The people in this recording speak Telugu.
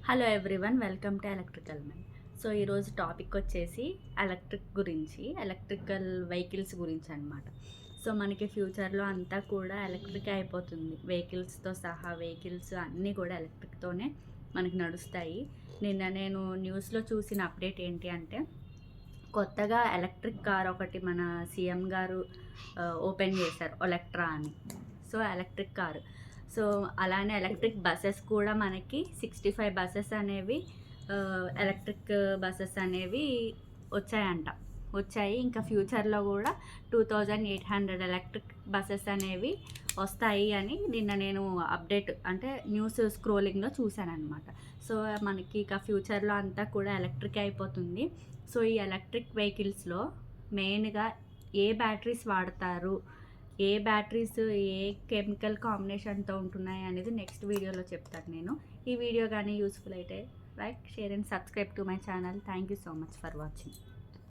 Hello everyone, welcome to electrical man. So ఈరోజు టాపిక్ వచ్చేసి ఎలక్ట్రికల్ వెహికల్స్ గురించి అనమాట. సో మనకి ఫ్యూచర్లో అంతా కూడా ఎలక్ట్రిక్ అయిపోతుంది. వెహికల్స్తో సహా వెహికల్స్ అన్నీ కూడా ఎలక్ట్రిక్తోనే మనకి నడుస్తాయి. నిన్న నేను న్యూస్లో చూసిన అప్డేట్ ఏంటి అంటే, కొత్తగా ఎలక్ట్రిక్ కార్ ఒకటి మన సీఎం గారు ఓపెన్ చేశారు, ఒలెక్ట్రా అని. So electric car. సో అలానే ఎలక్ట్రిక్ బస్సెస్ కూడా మనకి 65 బస్సెస్ అనేవి ఎలక్ట్రిక్ బస్సెస్ అనేవి వచ్చాయి. ఇంకా ఫ్యూచర్లో కూడా 2800 ఎలక్ట్రిక్ బస్సెస్ అనేవి వస్తాయి అని నిన్న నేను అప్డేట్ అంటే న్యూస్ స్క్రోలింగ్లో చూశానమాట. సో మనకి ఇక ఫ్యూచర్లో అంతా కూడా ఎలక్ట్రిక్ అయిపోతుంది. సో ఈ ఎలక్ట్రిక్ వెహికల్స్లో మెయిన్గా ఏ బ్యాటరీస్ వాడతారు, ఏ బ్యాటరీస్ ఏ కెమికల్ కాంబినేషన్తో ఉంటున్నాయి అనేది నెక్స్ట్ వీడియోలో చెప్తాను నేను. ఈ వీడియో కానీ యూస్ఫుల్ అయితే like, share and subscribe to my channel. Thank you so much for watching.